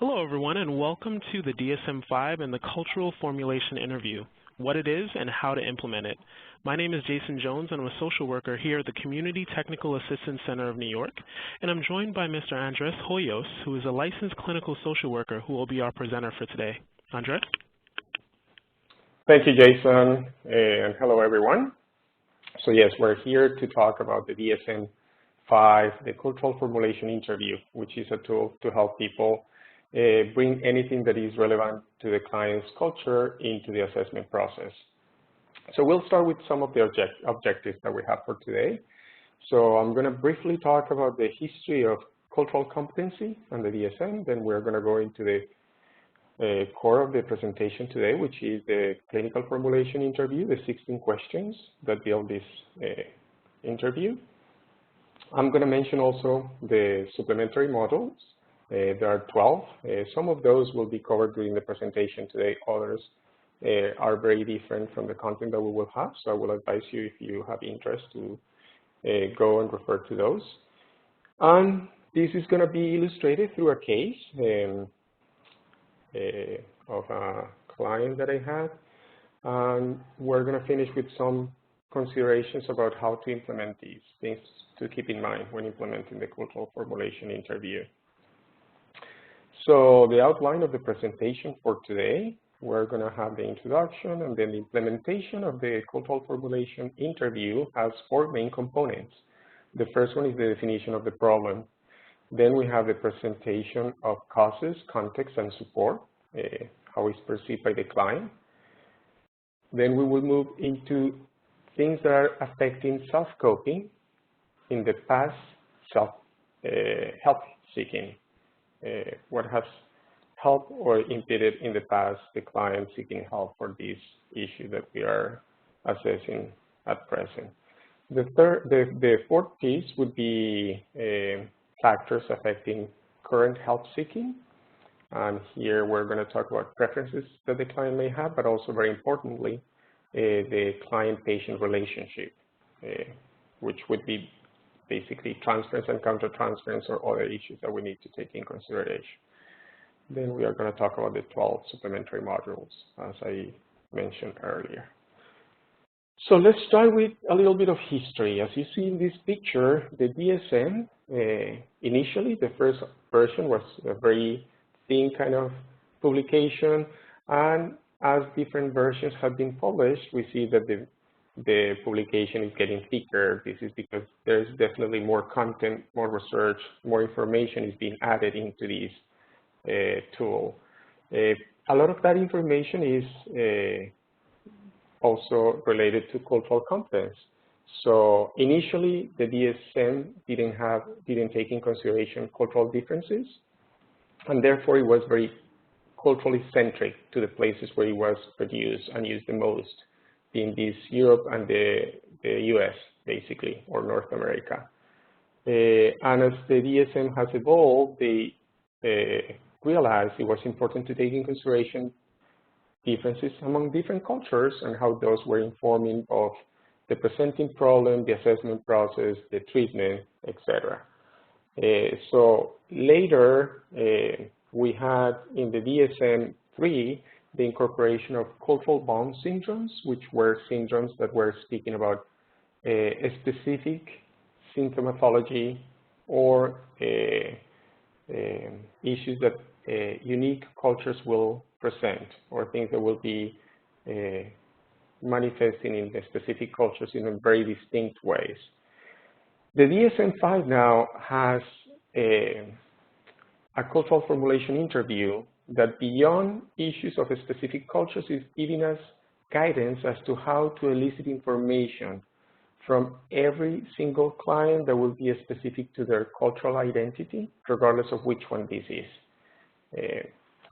Hello, everyone, and welcome to the DSM-5 and the Cultural Formulation Interview, what it is and how to implement it. My name is Jason Jones, and I'm a social worker here at the Community Technical Assistance Center of New York, and I'm joined by Mr. Andres Hoyos, who is a licensed clinical social worker who will be our presenter for today. Andres? Thank you, Jason, and hello, everyone. So yes, we're here to talk about the DSM-5, the Cultural Formulation Interview, which is a tool to help people bring anything that is relevant to the client's culture into the assessment process. So we'll start with some of the objectives that we have for today. So I'm going to briefly talk about the history of cultural competency and the DSM. Then we're going to go into the core of the presentation today, which is the clinical formulation interview, the 16 questions that build this interview. I'm going to mention also the supplementary modules. There are 12. Some of those will be covered during the presentation today. Others are very different from the content that we will have. So I will advise you, if you have interest, to go and refer to those. And this is going to be illustrated through a case of a client that I had. And we're going to finish with some considerations about how to implement these things to keep in mind when implementing the cultural formulation interview. So the outline of the presentation for today, we're going to have the introduction, and then the implementation of the cultural formulation interview has 4 main components. The first one is the definition of the problem. Then we have the presentation of causes, context, and support, how it's perceived by the client. Then we will move into things that are affecting self-coping in the past help seeking. What has helped or impeded in the past the client seeking help for this issue that we are assessing at present. The fourth piece would be factors affecting current help seeking. And here we're going to talk about preferences that the client may have, but also very importantly, the client-patient relationship, which would be basically transference and counter-transference or other issues that we need to take in consideration. Then we are going to talk about the 12 supplementary modules, as I mentioned earlier. So let's start with a little bit of history. As you see in this picture, the DSM, initially the first version was a very thin kind of publication, and as different versions have been published, we see that the publication is getting thicker. This is because there's definitely more content, more research, more information is being added into this tool. A lot of that information is also related to cultural competence. So initially, the DSM didn't take in consideration cultural differences, and therefore it was very culturally centric to the places where it was produced and used the most, in this Europe and the US, basically, or North America. And as the DSM has evolved, they realized it was important to take in consideration differences among different cultures and how those were informing of the presenting problem, the assessment process, the treatment, etc. So later, we had in the DSM-3, the incorporation of cultural bond syndromes, which were syndromes that were speaking about a specific symptomatology or issues that unique cultures will present, or things that will be manifesting in the specific cultures in very distinct ways. The DSM-5 now has a cultural formulation interview that beyond issues of specific cultures is giving us guidance as to how to elicit information from every single client that will be specific to their cultural identity, regardless of which one this is.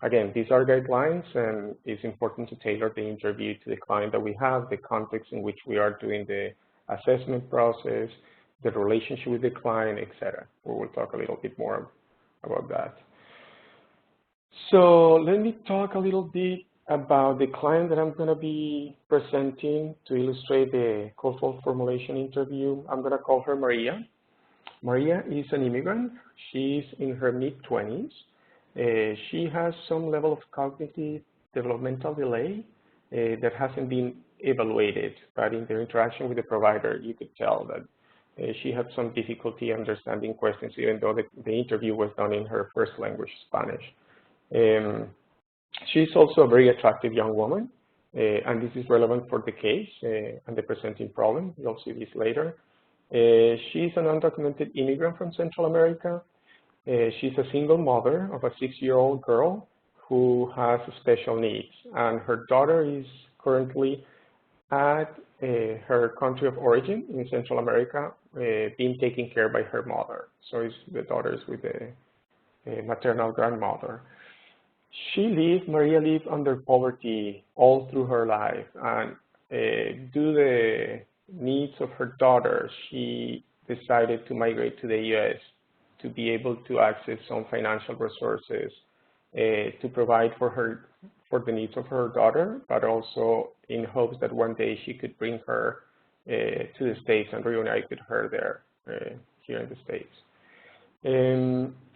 Again, these are guidelines, and it's important to tailor the interview to the client that we have, the context in which we are doing the assessment process, the relationship with the client, etc. We will talk a little bit more about that. So let me talk a little bit about the client that I'm going to be presenting to illustrate the cultural formulation interview. I'm going to call her Maria. Maria is an immigrant. She's in her mid-20s. She has some level of cognitive developmental delay that hasn't been evaluated, but in their interaction with the provider, you could tell that she had some difficulty understanding questions, even though the interview was done in her first language, Spanish. She's also a very attractive young woman, and this is relevant for the case and the presenting problem. You'll see this later. She's an undocumented immigrant from Central America. She's a single mother of a 6-year-old girl who has special needs, and her daughter is currently at her country of origin in Central America, being taken care by her mother. So the daughter is with the maternal grandmother. Maria lived under poverty all through her life, and due to the needs of her daughter, she decided to migrate to the U.S. to be able to access some financial resources to provide for the needs of her daughter, but also in hopes that one day she could bring her to the States and reunite with her there here in the States.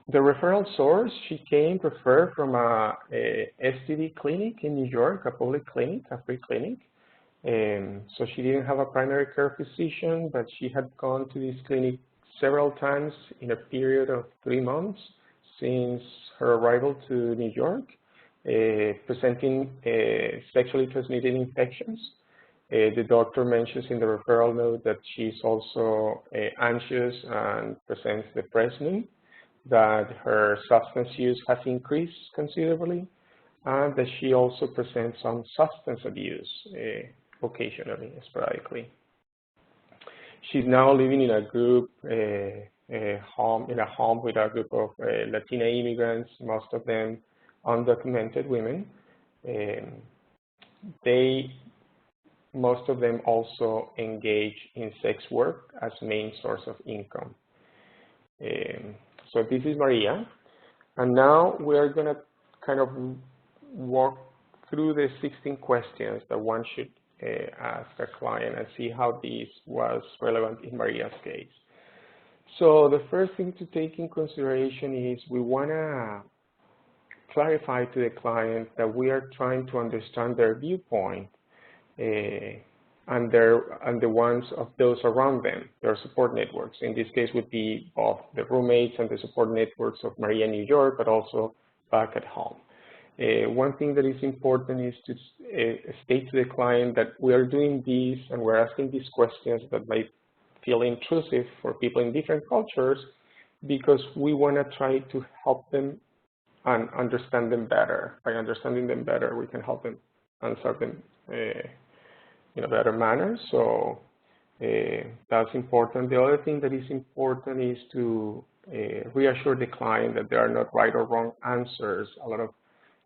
The referral source, she came referred from a STD clinic in New York, a public clinic, a free clinic. So she didn't have a primary care physician, but she had gone to this clinic several times in a period of 3 months since her arrival to New York, presenting sexually transmitted infections. The doctor mentions in the referral note that she's also anxious and presents depression, that her substance use has increased considerably, and that she also presents some substance abuse occasionally, sporadically. She's now living in a group home with a group of Latina immigrants, most of them undocumented women. Most of them also engage in sex work as main source of income. So this is Maria, and now we are going to kind of walk through the 16 questions that one should ask a client and see how this was relevant in Maria's case. So the first thing to take in consideration is we want to clarify to the client that we are trying to understand their viewpoint and the ones of those around them, their support networks. In this case would be both the roommates and the support networks of Maria in New York, but also back at home. One thing that is important is to state to the client that we are doing this and we're asking these questions that might feel intrusive for people in different cultures because we want to try to help them and understand them better. By understanding them better, we can help them answer them in a better manner. So that's important. The other thing that is important is to reassure the client that there are not right or wrong answers. A lot of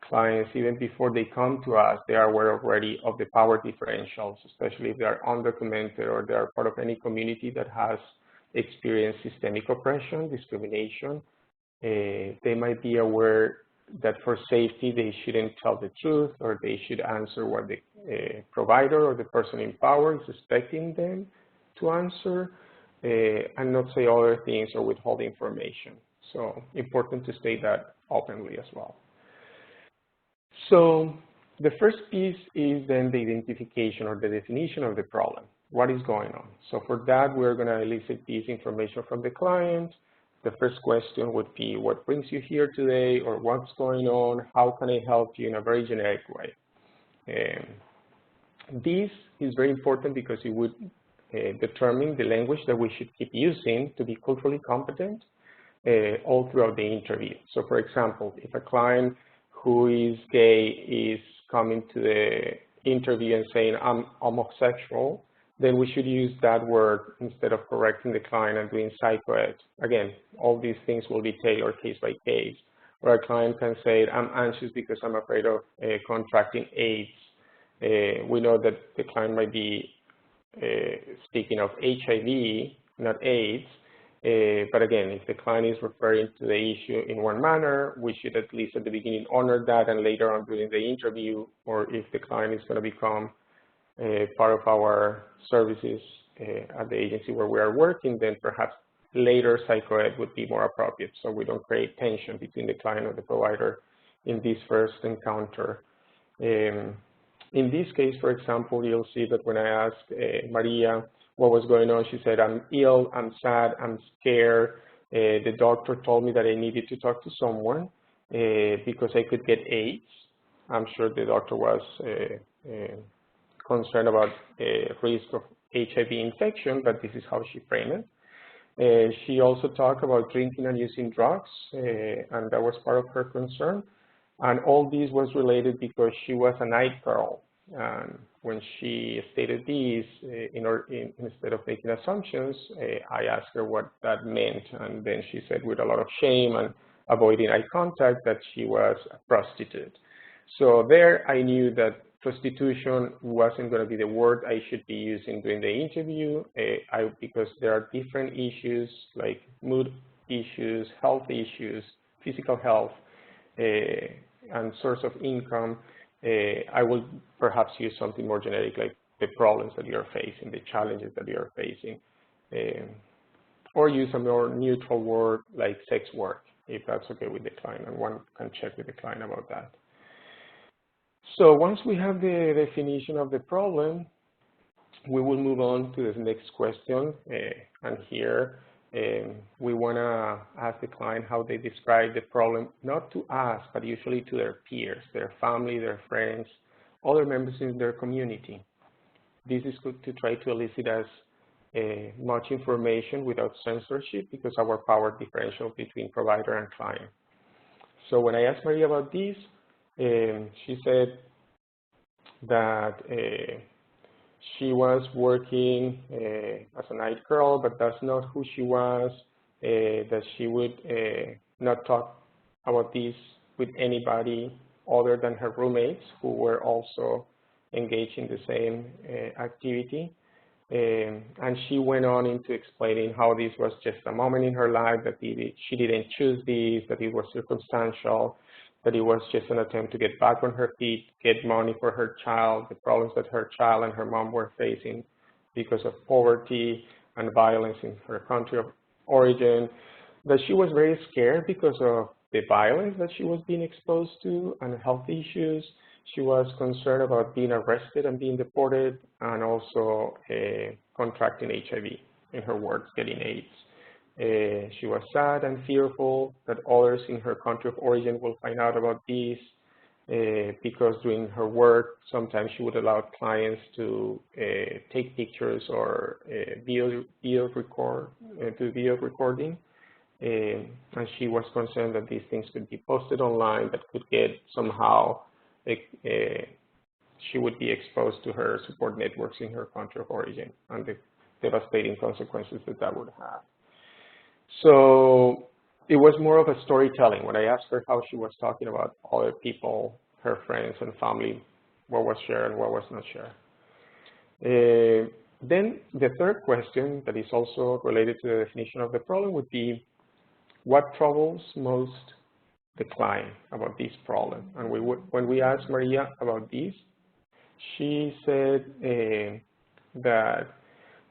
clients, even before they come to us, they are aware already of the power differentials, especially if they are undocumented or they are part of any community that has experienced systemic oppression, discrimination. They might be aware that for safety, they shouldn't tell the truth, or they should answer what the provider or the person in power is expecting them to answer, and not say other things or withhold information. So important to state that openly as well. So the first piece is then the identification or the definition of the problem. What is going on? So for that, we're going to elicit this information from the client. The first question would be, what brings you here today, or what's going on? How can I help you in a very generic way? This is very important because it would determine the language that we should keep using to be culturally competent all throughout the interview. So for example, if a client who is gay is coming to the interview and saying, I'm homosexual, then we should use that word instead of correcting the client and doing psychoed. Again, all these things will be tailored case by case. Or a client can say, I'm anxious because I'm afraid of contracting AIDS. We know that the client might be speaking of HIV, not AIDS. But again, if the client is referring to the issue in one manner, we should at least at the beginning honor that, and later on during the interview, or if the client is going to become part of our services at the agency where we are working, then perhaps later psychoed would be more appropriate, so we don't create tension between the client and the provider in this first encounter. In this case, for example, you'll see that when I asked Maria what was going on, she said, I'm ill, I'm sad, I'm scared. The doctor told me that I needed to talk to someone because I could get AIDS. I'm sure the doctor was concerned about risk of HIV infection, but this is how she framed it. She also talked about drinking and using drugs, and that was part of her concern. And all this was related because she was a night girl. And when she stated this, instead of making assumptions, I asked her what that meant. And then she said with a lot of shame and avoiding eye contact that she was a prostitute. So there I knew that prostitution wasn't going to be the word I should be using during the interview because there are different issues like mood issues, health issues, physical health, and source of income. I will perhaps use something more generic like the problems that you're facing, the challenges that you're facing, or use a more neutral word like sex work, if that's okay with the client, and one can check with the client about that. So once we have the definition of the problem, we will move on to the next question, and here we want to ask the client how they describe the problem, not to us, but usually to their peers, their family, their friends, other members in their community. This is good to try to elicit as much information without censorship because our power differential between provider and client. So when I asked Maria about this, she said that she was working as a night girl, but that's not who she was, that she would not talk about this with anybody other than her roommates who were also engaged in the same activity. And she went on into explaining how this was just a moment in her life, that she didn't choose this, that it was circumstantial, that it was just an attempt to get back on her feet, get money for her child, the problems that her child and her mom were facing because of poverty and violence in her country of origin, that she was very scared because of the violence that she was being exposed to and health issues. She was concerned about being arrested and being deported, and also contracting HIV, in her words, getting AIDS. She was sad and fearful that others in her country of origin will find out about this because during her work, sometimes she would allow clients to take pictures or do video recording. And she was concerned that these things could be posted online, that could get somehow, she would be exposed to her support networks in her country of origin and the devastating consequences that that would have. So it was more of a storytelling. When I asked her how she was talking about other people, her friends and family, what was shared and what was not shared. Then the third question that is also related to the definition of the problem would be, what troubles most the client about this problem? And when we asked Maria about this, she said that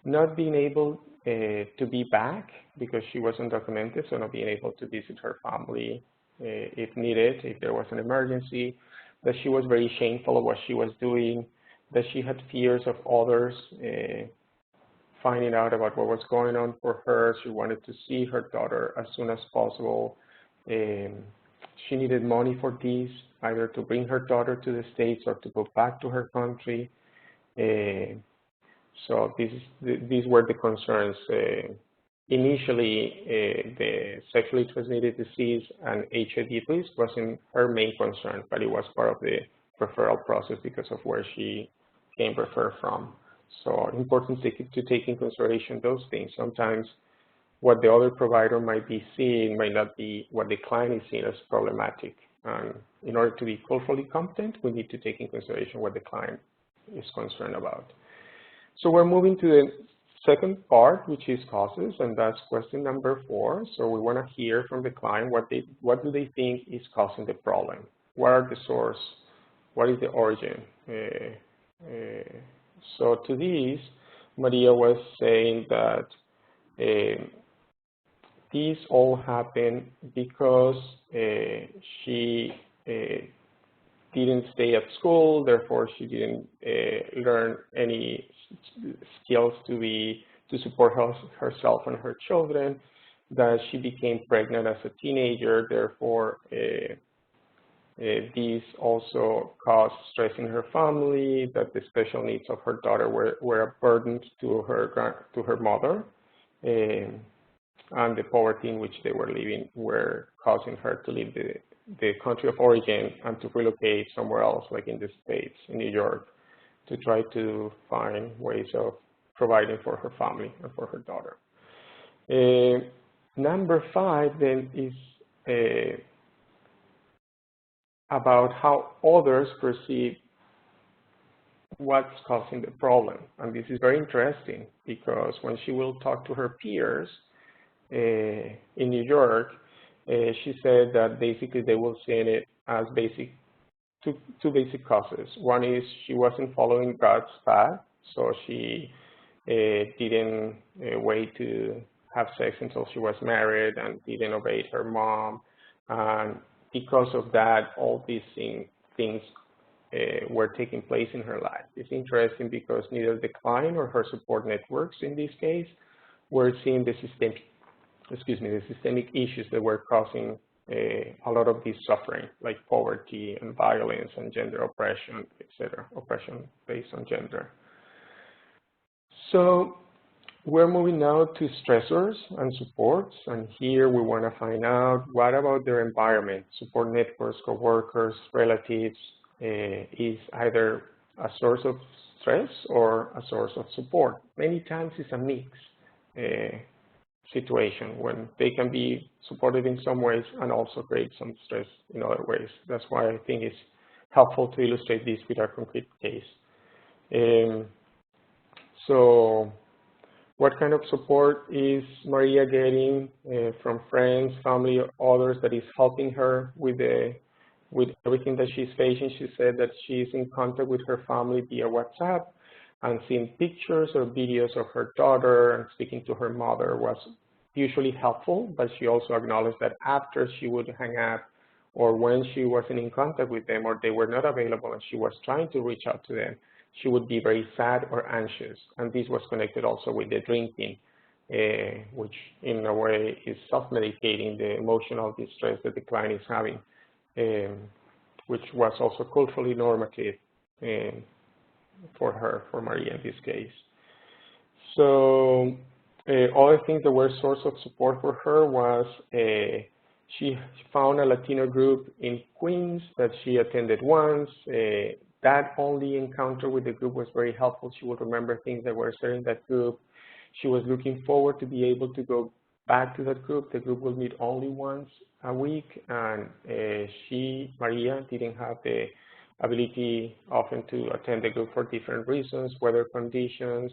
not being able to be back because she was undocumented, so not being able to visit her family if needed, if there was an emergency, that she was very shameful of what she was doing, that she had fears of others finding out about what was going on for her. She wanted to see her daughter as soon as possible. She needed money for this, either to bring her daughter to the States or to go back to her country. So these were the concerns. Initially, the sexually transmitted disease and HIV risk wasn't her main concern, but it was part of the referral process because of where she came referred from. So important to take in consideration those things. Sometimes what the other provider might be seeing might not be what the client is seeing as problematic. And in order to be culturally competent, we need to take in consideration what the client is concerned about. So we're moving to the second part, which is causes, and that's question number 4. So we want to hear from the client what do they think is causing the problem? What are the source? What is the origin? So to this, Maria was saying that These all happened because she didn't stay at school, therefore she didn't learn any skills to support herself and her children, that she became pregnant as a teenager, therefore these also caused stress in her family, that the special needs of her daughter were a burden to her mother, and the poverty in which they were living were causing her to leave the country of origin and to relocate somewhere else, like in the States, in New York, to try to find ways of providing for her family and for her daughter. Number 5 then is about how others perceive what's causing the problem. And this is very interesting because when she will talk to her peers in New York, she said that basically they will see it as two basic causes. One is she wasn't following God's path, so she didn't wait to have sex until she was married and didn't obey her mom. And because of that, all these things were taking place in her life. It's interesting because neither the client or her support networks in this case were seeing the systemic issues that were causing a lot of this suffering, like poverty and violence and gender oppression, etc., oppression based on gender. So we're moving now to stressors and supports, and here we want to find out what about their environment, support networks, coworkers, relatives, is either a source of stress or a source of support. Many times it's a mix situation when they can be supportive in some ways and also create some stress in other ways. That's why I think it's helpful to illustrate this with our concrete case. So what kind of support is Maria getting from friends, family, or others that is helping her with everything that she's facing? She said that she's in contact with her family via WhatsApp, and seeing pictures or videos of her daughter and speaking to her mother was usually helpful, but she also acknowledged that after she would hang up or when she wasn't in contact with them or they were not available and she was trying to reach out to them, she would be very sad or anxious. And this was connected also with the drinking, which in a way is self-medicating the emotional distress that the client is having, which was also culturally normative for her, for Maria in this case. So other things that were a source of support for her was she found a Latino group in Queens that she attended once. That only encounter with the group was very helpful. She would remember things that were said in that group. She was looking forward to be able to go back to that group. The group will meet only once a week, and Maria, didn't have the ability often to attend the group for different reasons, weather conditions,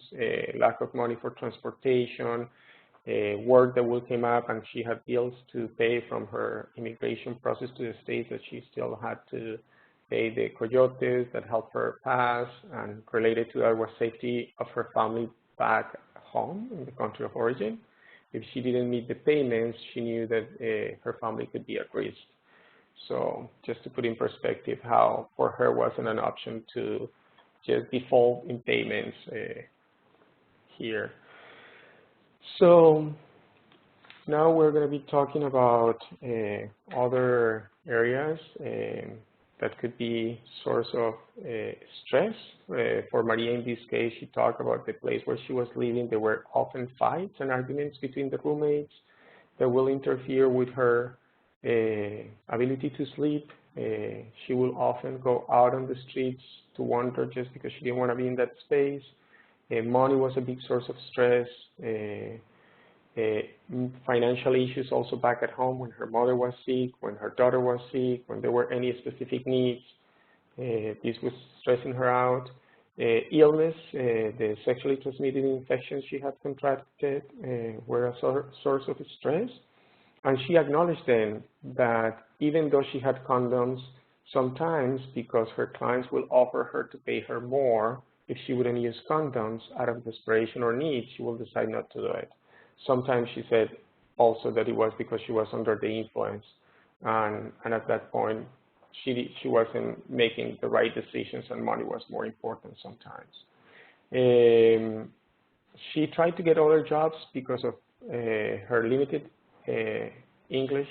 lack of money for transportation, work that will come up, and she had bills to pay from her immigration process to the States that she still had to pay the coyotes that helped her pass, and related to that was safety of her family back home in the country of origin. If she didn't meet the payments, she knew that her family could be at risk. So just to put in perspective how for her wasn't an option to just default in payments here. So now we're going to be talking about other areas that could be source of stress. For Maria in this case, she talked about the place where she was living. There were often fights and arguments between the roommates that will interfere with her ability to sleep. She will often go out on the streets to wander just because she didn't want to be in that space. Money was a big source of stress. Financial issues also back at home when her mother was sick, when her daughter was sick, when there were any specific needs. This was stressing her out. Illness, the sexually transmitted infections she had contracted were a source of stress. And she acknowledged then that even though she had condoms, sometimes because her clients will offer her to pay her more if she wouldn't use condoms out of desperation or need, she will decide not to do it. Sometimes she said, also that it was because she was under the influence, and at that point, she wasn't making the right decisions, and money was more important sometimes. She tried to get other jobs because of her limited English,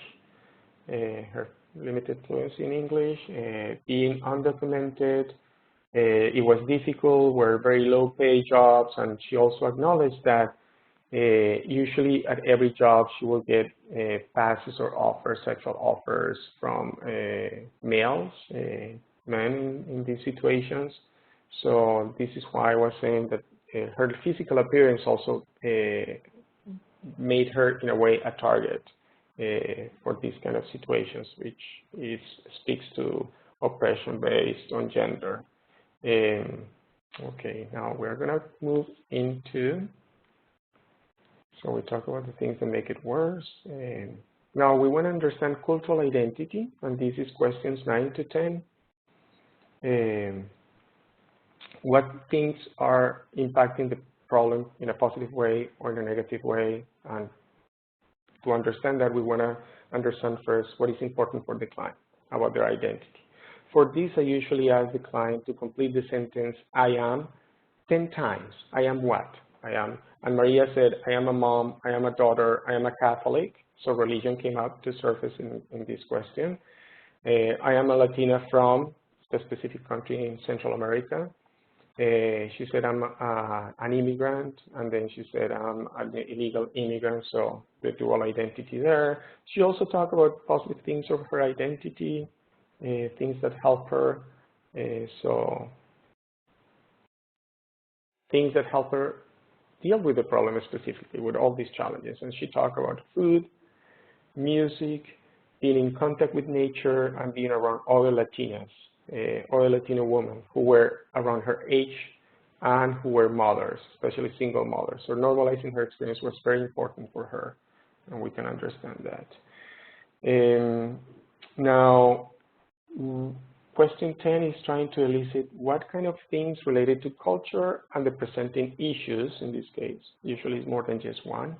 her limited fluency in English, being undocumented. It was difficult, were very low-paid jobs, and she also acknowledged that usually at every job she will get passes or offers, sexual offers from males, men in these situations. So this is why I was saying that her physical appearance also made her, in a way, a target for these kind of situations, which speaks to oppression based on gender. Okay, now we're going to move into, so we talk about the things that make it worse. Now we want to understand cultural identity, and this is questions 9 to 10. What things are impacting the problem in a positive way or in a negative way? And to understand that, we want to understand first what is important for the client about their identity. For this, I usually ask the client to complete the sentence, I am, 10 times. I am what? I am, and Maria said, I am a mom, I am a daughter, I am a Catholic. So religion came up to surface in this question. I am a Latina from the specific country in Central America. She said, I'm an immigrant, and then she said, I'm an illegal immigrant, so the dual identity there. She also talked about positive things of her identity, things that help her, so things that help her deal with the problem specifically, with all these challenges. And she talked about food, music, being in contact with nature, and being around other Latinas. Other Latino women who were around her age and who were mothers, especially single mothers. So normalizing her experience was very important for her, and we can understand that. Now, question 10 is trying to elicit what kind of things related to culture and the presenting issues, in this case, usually it's more than just one,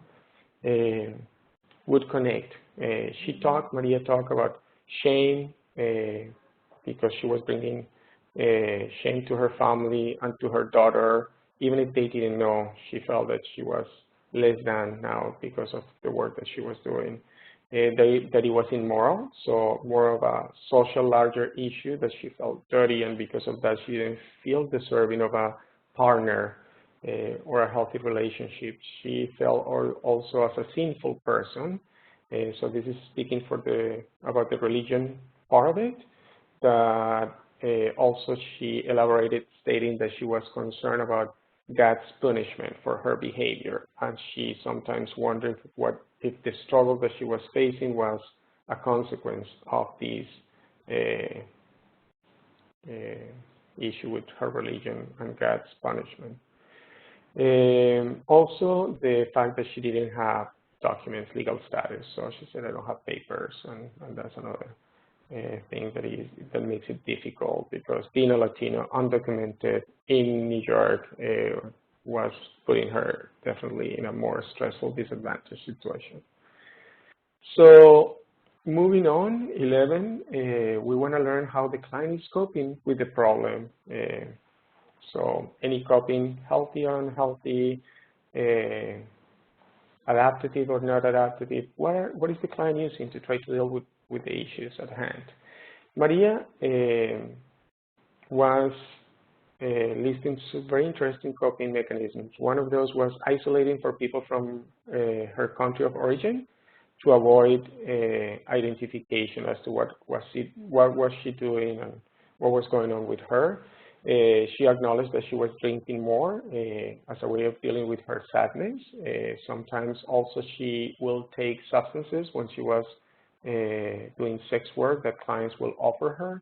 would connect. Maria talked about shame, because she was bringing shame to her family and to her daughter. Even if they didn't know, she felt that she was less than now because of the work that she was doing. That it was immoral, so more of a social larger issue, that she felt dirty, and because of that she didn't feel deserving of a partner or a healthy relationship. She felt also as a sinful person. So this is speaking about the religion part of it. That also she elaborated, stating that she was concerned about God's punishment for her behavior, and she sometimes wondered if the struggle that she was facing was a consequence of this issue with her religion and God's punishment. Also, the fact that she didn't have documents, legal status. So she said, I don't have papers, and that's another thing that makes it difficult, because being a Latino, undocumented in New York, was putting her definitely in a more stressful, disadvantaged situation. So moving on, 11, we want to learn how the client is coping with the problem. So any coping, healthy or unhealthy, adaptive or not adaptive, what is the client using to try to deal with the issues at hand? Maria was listing some very interesting coping mechanisms. One of those was isolating for people from her country of origin to avoid identification as to what was she doing and what was going on with her. She acknowledged that she was drinking more as a way of dealing with her sadness. Sometimes also she will take substances when she was doing sex work that clients will offer her.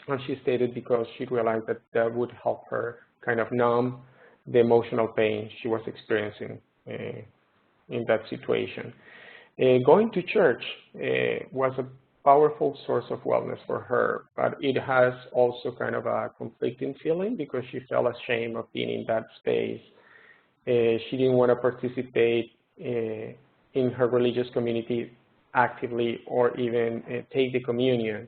And she stated because she realized that that would help her kind of numb the emotional pain she was experiencing in that situation. Going to church was a powerful source of wellness for her, but it has also kind of a conflicting feeling because she felt ashamed of being in that space. She didn't want to participate in her religious community actively or even take the communion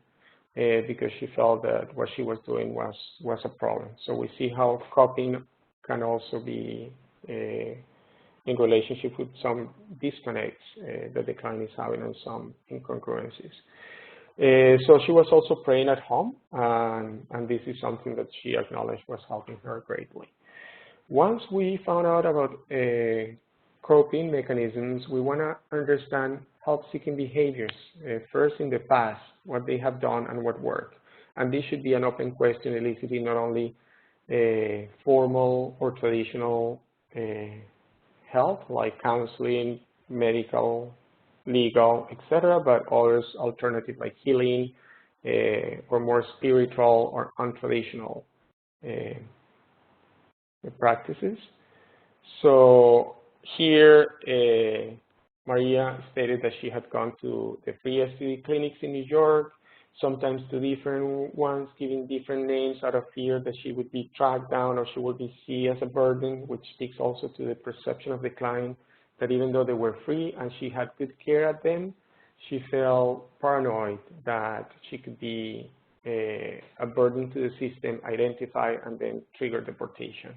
because she felt that what she was doing was a problem. So we see how coping can also be in relationship with some disconnects that the client is having and some incongruencies. So she was also praying at home, and this is something that she acknowledged was helping her greatly. Once we found out about coping mechanisms, we want to understand help-seeking behaviors, first in the past, what they have done and what worked. And this should be an open question eliciting not only formal or traditional help, like counseling, medical, legal, etc., but others alternative like healing or more spiritual or untraditional practices. So here, Maria stated that she had gone to the free STD clinics in New York, sometimes to different ones, giving different names out of fear that she would be tracked down or she would be seen as a burden, which speaks also to the perception of the client that even though they were free and she had good care at them, she felt paranoid that she could be a burden to the system, identify, and then trigger deportation.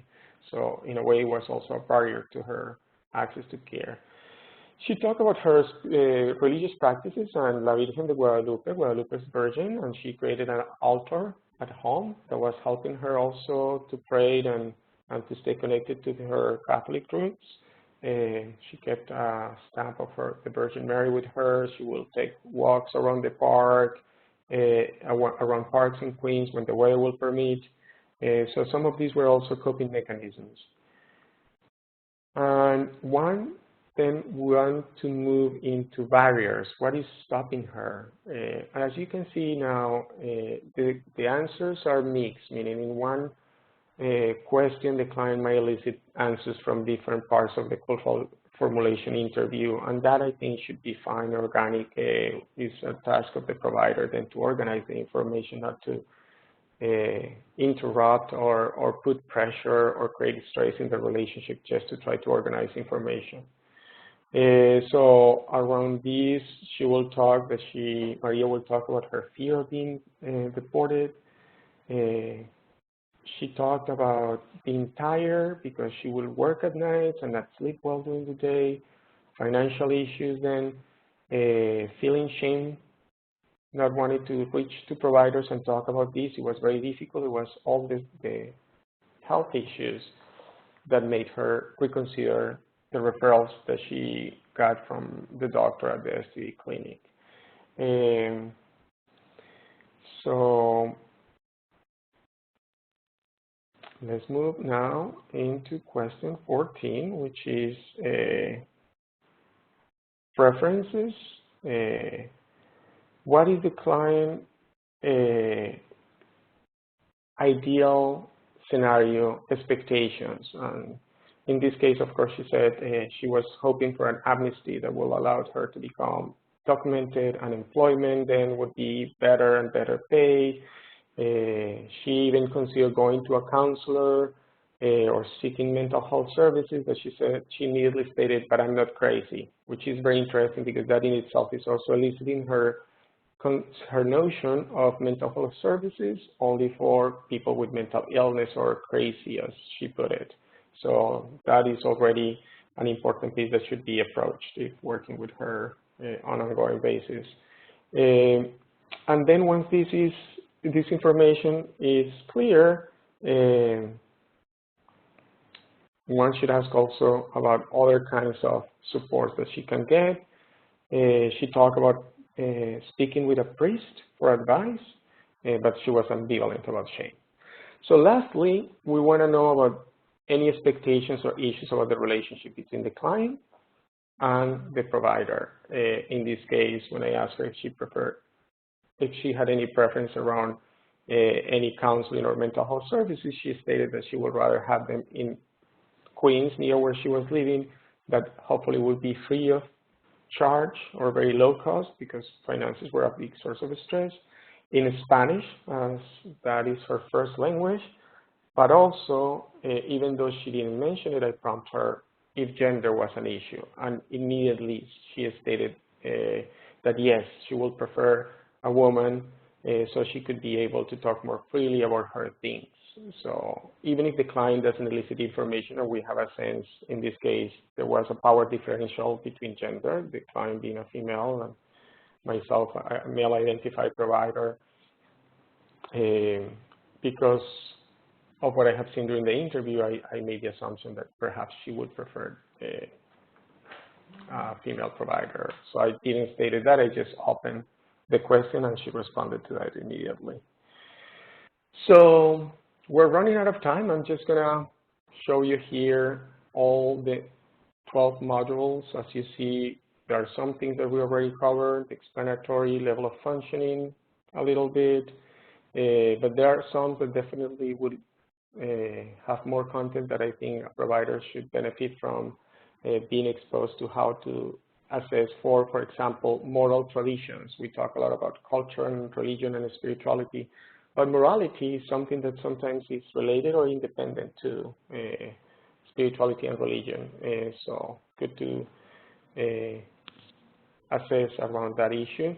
So in a way, it was also a barrier to her access to care. She talked about her religious practices and La Virgen de Guadalupe, Guadalupe's Virgin, and she created an altar at home that was helping her also to pray and to stay connected to her Catholic roots. She kept a stamp of the Virgin Mary with her. She will take walks around the park, around parks in Queens when the weather will permit. So some of these were also coping mechanisms. And one then want to move into barriers. What is stopping her? As you can see now, the answers are mixed, meaning in one question, the client might elicit answers from different parts of the cultural formulation interview, and that I think should be fine. Organic is a task of the provider then to organize the information, not to interrupt or put pressure or create stress in the relationship just to try to organize information. So around this, she will talk that Maria will talk about her fear of being deported. She talked about being tired because she will work at night and not sleep well during the day, financial issues then, feeling shame, not wanting to reach to providers and talk about this. It was very difficult. It was all the health issues that made her reconsider the referrals that she got from the doctor at the STD clinic. So let's move now into question 14, which is preferences. What is the client ideal scenario expectations? And in this case, of course, she said she was hoping for an amnesty that will allow her to become documented, and employment then would be better and better pay. She even considered going to a counselor or seeking mental health services, but she said she immediately stated, but I'm not crazy, which is very interesting because that in itself is also eliciting her notion of mental health services only for people with mental illness or crazy, as she put it. So that is already an important piece that should be approached if working with her on an ongoing basis. And then once this information is clear, one should ask also about other kinds of support that she can get. She talked about speaking with a priest for advice, but she was ambivalent about shame. So lastly, we want to know about any expectations or issues about the relationship between the client and the provider. In this case, when I asked her if she had any preference around any counseling or mental health services, she stated that she would rather have them in Queens, near where she was living, that hopefully would be free of charge or very low cost because finances were a big source of stress, in Spanish, as that is her first language, but also, even though she didn't mention it, I prompted her if gender was an issue, and immediately she stated that yes, she would prefer a woman so she could be able to talk more freely about her things. So even if the client doesn't elicit information, or we have a sense, in this case, there was a power differential between gender, the client being a female and myself a male identified provider, because of what I have seen during the interview, I made the assumption that perhaps she would prefer a female provider. So I didn't state that, I just opened the question and she responded to that immediately. So we're running out of time. I'm just gonna show you here all the 12 modules. As you see, there are some things that we already covered, explanatory, level of functioning a little bit, but there are some that definitely would have more content that I think a provider should benefit from being exposed to how to assess for example, moral traditions. We talk a lot about culture and religion and spirituality, but morality is something that sometimes is related or independent to spirituality and religion. So good to assess around that issue.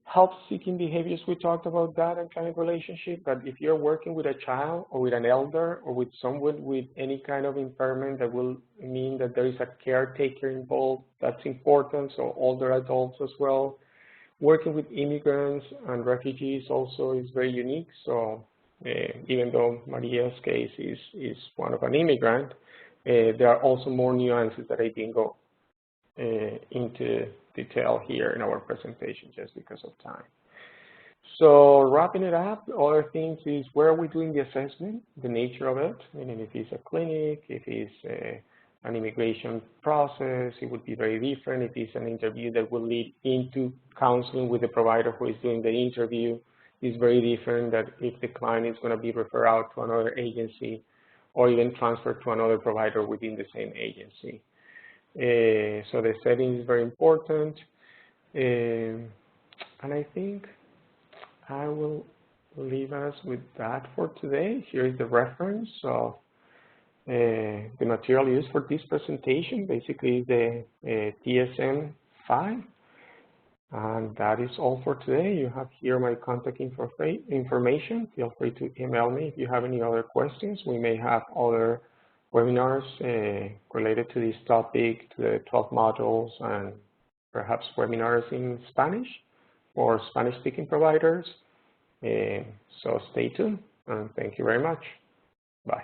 Help-seeking behaviors, we talked about that and kind of relationship, but if you're working with a child or with an elder or with someone with any kind of impairment, that will mean that there is a caretaker involved. That's important, so older adults as well. Working with immigrants and refugees also is very unique, so even though Maria's case is one of an immigrant, there are also more nuances that I didn't go into detail here in our presentation just because of time. So wrapping it up, other things is where are we doing the assessment, the nature of it, meaning if it's a clinic, if it's an immigration process, it would be very different. If it's an interview that will lead into counseling with the provider who is doing the interview, is very different that if the client is going to be referred out to another agency or even transferred to another provider within the same agency. So the setting is very important, and I think I will leave us with that for today. Here is the reference of the material used for this presentation, basically the DSM-5, and that is all for today. You have here my contact information. Feel free to email me if you have any other questions. We may have other webinars related to this topic, to the 12 modules, and perhaps webinars in Spanish for Spanish-speaking providers. So stay tuned, and thank you very much. Bye.